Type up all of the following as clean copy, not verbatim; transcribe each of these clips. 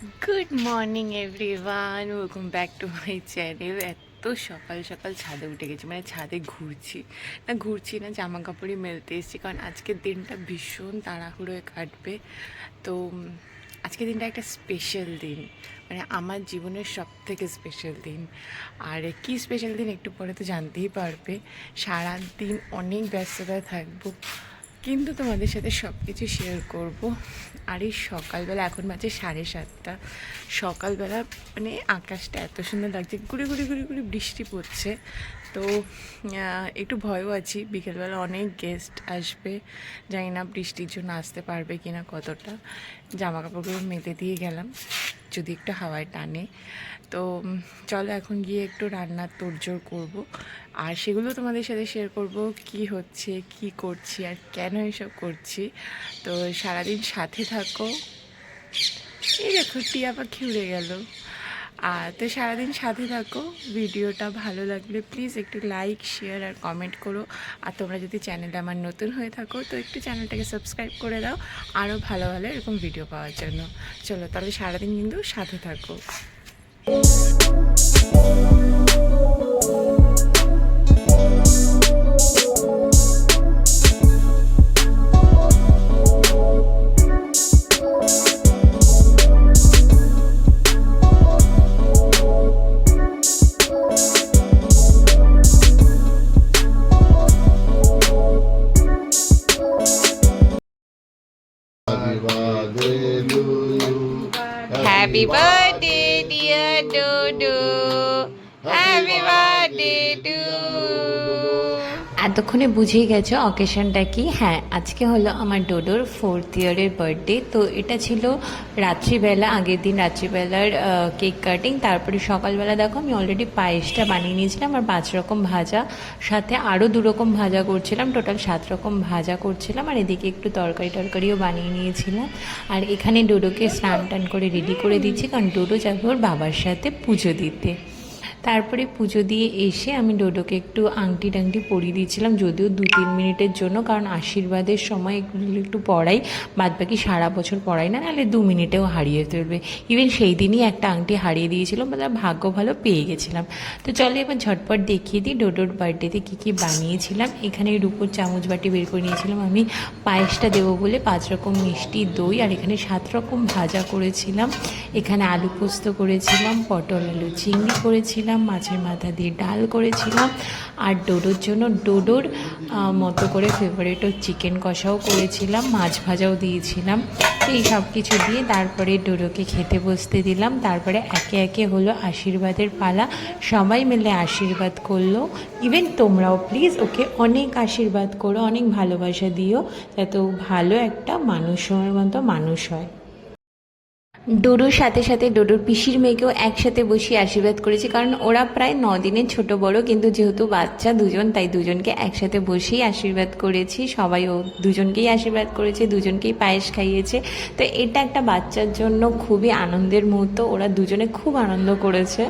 Good morning everyone, welcome back to my channel. এত সকাল সকাল ছাদে উঠে গেছি, মানে ছাদে ঘুরছি না, জামা কাপড়ই মেলতে এসেছি, কারণ আজকের দিনটা ভীষণ তাড়াহুড়োয় কাটবে। তো আজকের দিনটা একটা স্পেশাল দিন, মানে আমার জীবনের সব থেকে স্পেশাল দিন। আর কি স্পেশাল দিন একটু পরে তো জানতেই পারবে। সারাদিন অনেক ব্যস্ততায় থাকবো, কিন্তু তোমাদের সাথে সব কিছু শেয়ার করব। আর এই সকালবেলা, এখন বাজে 7:30, সকালবেলা মানে আকাশটা এত সুন্দর লাগছে, গুড়ি গুড়ি গুড়ি গুড়ি বৃষ্টি পড়ছে। তো একটু ভয়ও আছি, বিকেলবেলা অনেক গেস্ট আসবে, জানি না বৃষ্টির জন্য আসতে পারবে কি না কতটা। জামা কাপড়গুলো মেলে দিয়ে গেলাম, যদি একটু হাওয়ায় টানে। তো চলো এখন গিয়ে একটু রান্নার তোড়জোড় করব, আর সেগুলো তোমাদের সাথে শেয়ার করব, কি হচ্ছে, কি করছি, আর কেন এসব করছি। তো সারাদিন সাথে থাকো। এই দেখো টিয়া পাখি উড়ে গেল। তো সারাদিন সাথে থাকো। ভিডিওটা ভালো লাগলে প্লিজ একটু লাইক, শেয়ার আর কমেন্ট করো। আর তোমরা যদি চ্যানেলটা আমার নতুন হয়ে থাকো তো একটু চ্যানেলটাকে সাবস্ক্রাইব করে দাও, আরও ভালো ভালো এরকম ভিডিও পাওয়ার জন্য। চলো তাহলে সারাদিন কিন্তু সাথে থাকো। Happy birthday, dear Dodo. Happy birthday to you. এতক্ষণে বুঝেই গেছো অকেশনটা কি। হ্যাঁ, আজকে হলো আমার ডোডোর 4th ইয়ারের বার্থডে। তো এটা ছিল রাত্রিবেলা, আগের দিন রাত্রিবেলার কেক কাটিং। তারপরে সকালবেলা দেখো আমি অলরেডি পায়েসটা বানিয়ে নিয়েছিলাম, আর 5 রকম ভাজা, সাথে আরও 2 রকম ভাজা করছিলাম, টোটাল 7 রকম ভাজা করছিলাম। আর এদিকে একটু তরকারিও বানিয়ে নিয়েছিলাম। আর এখানে ডোডোকে স্নান টান করে রেডি করে দিচ্ছি, কারণ ডোডো যাবে ওর বাবার সাথে পুজো দিতে। তারপরে পুজো দিয়ে এসে আমি ডোডোকে একটু আংটি টাংটি পরিয়ে দিয়েছিলাম, যদিও 2-3 মিনিটের জন্য, কারণ আশীর্বাদের সময় একটু পড়াই, বাদ বাকি সারা বছর পড়াই না, নাহলে 2 মিনিটেও হারিয়ে ফেলবে। ইভেন সেই দিনই একটা আংটি হারিয়ে দিয়েছিল, মানে ভাগ্য ভালো পেয়ে গেছিলাম। তো চলো এবার ঝটপট দেখিয়ে দিই ডোডোর বার্থডেতে কী কী বানিয়েছিলাম। এখানে রুপোর চামচ বাটি বের করে নিয়েছিলাম আমি পায়েসটা দেবো বলে, 5 রকম মিষ্টি, দই, আর এখানে 7 রকম ভাজা করেছিলাম। এখানে আলু পোস্ত করেছিলাম, পটল আলু চিংড়ি করেছিলাম, মাছের মাথা দিয়ে ডাল করেছিলাম, আর ডোডোর জন্য ডোডোর মতো করে ফেভারিট চিকেন কষাও করেছিলাম, মাছ ভাজাও দিয়েছিলাম। তো এই সব কিছু দিয়ে তারপরে ডোডোকে খেতে বসতে দিলাম। তারপরে একে একে হলো আশীর্বাদের পালা, সবাই মিলে আশীর্বাদ করলো। ইভেন তোমরাও প্লিজ ওকে অনেক আশীর্বাদ করো, অনেক ভালোবাসা দিও, যাতে ও ভালো একটা মানুষের মতো মানুষ হয়। ডোডোর সাথে সাথে ডোডোর পিসির মেয়েকেও একসাথে বসিয়ে আশীর্বাদ করেছি, কারণ ওরা প্রায় 9 দিনের ছোট বড়, কিন্তু যেহেতু বাচ্চা দুজন, তাই দুজনকে একসাথে বসেই আশীর্বাদ করেছি। সবাই ও দুজনকেই আশীর্বাদ করেছে, দুজনকেই পায়েস খাইয়েছে। তো এটা একটা বাচ্চার জন্য খুবই আনন্দের মুহূর্ত, ওরা দুজনে খুব আনন্দ করেছে।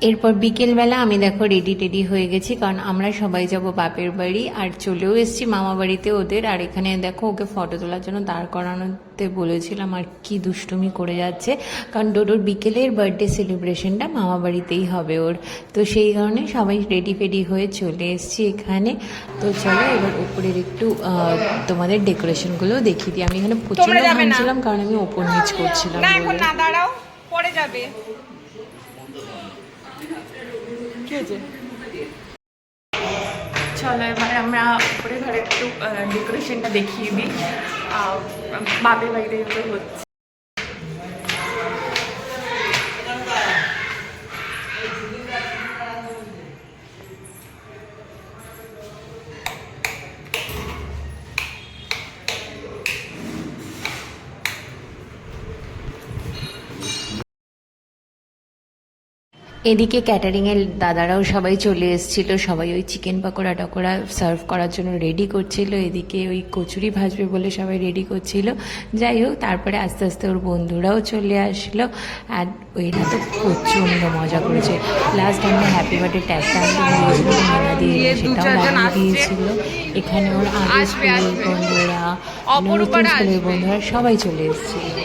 এরপর বিকেলবেলা আমি দেখো রেডি টেডি হয়ে গেছি, কারণ আমরা সবাই যাব বাপের বাড়ি, আর চলেও এসেছি মামা বাড়িতে ওদের। আর এখানে দেখো ওকে ফটো তোলার জন্য দাঁড় করানোতে বলেছিলাম, আর কি দুষ্টুমি করে যাচ্ছে, কারণ ডোডোর বিকেলের বার্থডে সেলিব্রেশনটা মামা বাড়িতেই হবে ওর। তো সেই কারণে সবাই রেডি ফেডি হয়ে চলে এসেছি এখানে। তো চলো এবার উপরের একটু তোমাদের ডেকোরেশনগুলো দেখিয়ে দিই। আমি এখানে প্রচন্ড ঘামছিলাম, কারণ আমি ওপর নিচ করছিলাম। না এখন না, দাঁড়াও, পরে যাবে। চলো এবার আমরা উপরে ঘরে একটু ডেকোরেশনটা দেখিয়ে দিই। বাপের বাড়িতে যেগুলো হচ্ছে, এদিকে ক্যাটারিংয়ের দাদারাও সবাই চলে এসেছিলো, সবাই ওই চিকেন পকোড়া টকোড়া সার্ভ করার জন্য রেডি করছিল। এদিকে ওই কচুরি ভাজবে বলে সবাই রেডি করছিল। যাই হোক, তারপরে আস্তে আস্তে ওর বন্ধুরাও চলে আসলো, আর ওইরা তো প্রচণ্ড মজা করেছে। লাস্ট আমরা হ্যাপি বার্থডে ট্যাগটা দিয়েছিল মেনা দিয়ে, সেটাও লাগিয়ে দিয়েছিল। এখানে ওর আগের স্কুলের বন্ধুরা, নতুন স্কুলের বন্ধুরা সবাই চলে এসেছিল।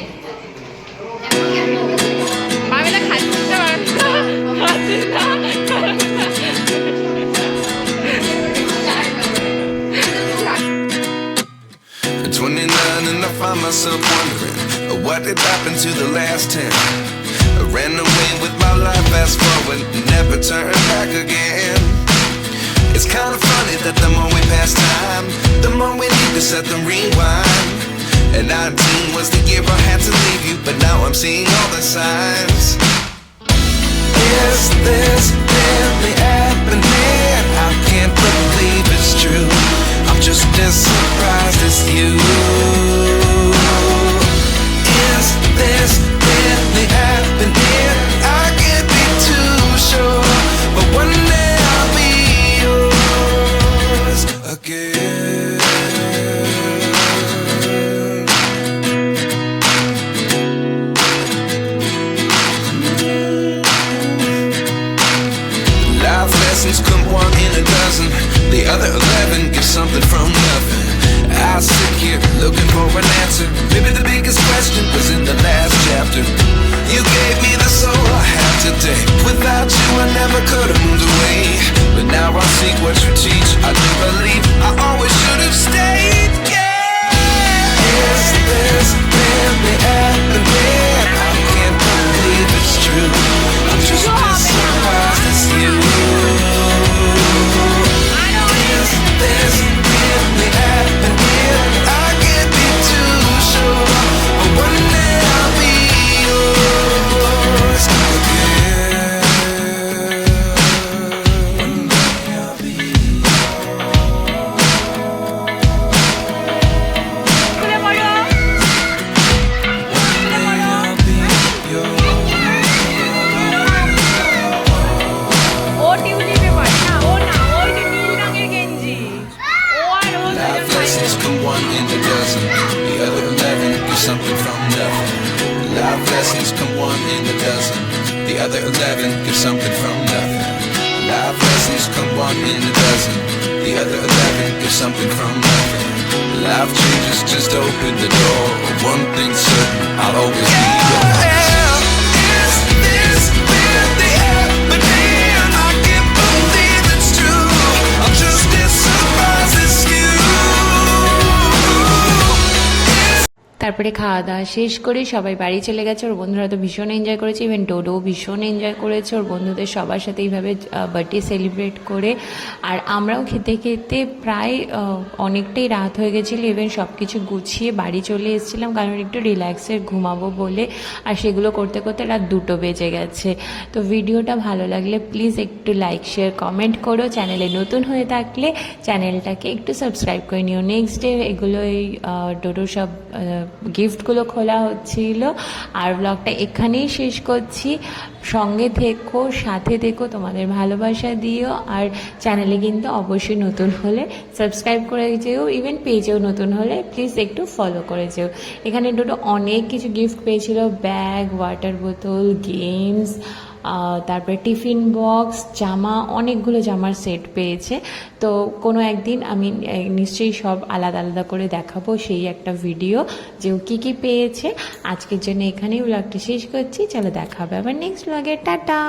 Find myself wondering what did happen to the last 10. I ran away with my life, fast forward, never turn back again. It's kind of funny that the more we pass time, the more we need to set the rewind. And 19 was the year I had to leave you, but now I'm seeing all the signs. Is this really happening? I can't believe it's true. I'm just as surprised as you. Is this really happening? I can't be too sure, but one day I'll be yours again. Life lessons come one in a dozen. The other 11 get something from nothing. I sit here looking for an answer. Maybe the biggest question was in the last chapter. You gave me the soul I have today. Without you I never could have moved away. But now I see what you teach. I do believe I always should have stayed. Yeah. Is this really happening? I can't believe it's true. I'm just as surprised as you. Is this really happening? I can't be too sure, but one day I'll be yours again. One day I'll be something from nothing. Life lessons come one in a dozen. The other 11 give something from nothing. Life lessons come one in a dozen. The other 11 give something from nothing. Life changes, just open the door. One thing's certain, I'll always be yours. Is this really happening? I can't believe it's true. I'm just as surprised as you. তারপরে খাওয়া দাওয়া শেষ করে সবাই বাড়ি চলে গেছে। ওর বন্ধুরা তো ভীষণ এনজয় করেছে, ইভেন ডোডোও ভীষণ এনজয় করেছে ওর বন্ধুদের সবার সাথে এইভাবে বার্থডে সেলিব্রেট করে। আর আমরাও খেতে খেতে প্রায় অনেকটাই রাত হয়ে গেছিলো, ইভেন সব কিছু গুছিয়ে বাড়ি চলে এসেছিলাম, কারণ একটু রিল্যাক্সে ঘুমাবো বলে। আর সেগুলো করতে করতে রাত 2টো বেজে গেছে। তো ভিডিওটা ভালো লাগলে প্লিজ একটু লাইক শেয়ার কমেন্ট করো। চ্যানেলে নতুন হয়ে থাকলে চ্যানেলটাকে একটু সাবস্ক্রাইব করে নিও। নেক্সট ডে এগুলো এই ডোডো সব গিফটগুলো খোলা হচ্ছিল। আর ব্লগটা এখানেই শেষ করছি। সঙ্গে থেকো, সাথে থেকো, তোমাদের ভালোবাসা দিও। আর চ্যানেলে কিন্তু অবশ্যই নতুন হলে সাবস্ক্রাইব করে যেও, ইভেন পেজেও নতুন হলে প্লিজ একটু ফলো করে যেও। এখানে ডোডো অনেক কিছু গিফট পেয়েছিল, ব্যাগ, ওয়াটার বোতল, গেমস, তারপরে টিফিন বক্স, জামা, অনেকগুলো জামার সেট পেয়েছে। তো কোনো একদিন আমি নিশ্চয়ই সব আলাদা আলাদা করে দেখাবো সেই একটা ভিডিও যে ও কী কী পেয়েছে। আজকের জন্য এখানেই ব্লগটা শেষ করছি, চলো দেখা হবে আবার নেক্সট ব্লগে, টাটা।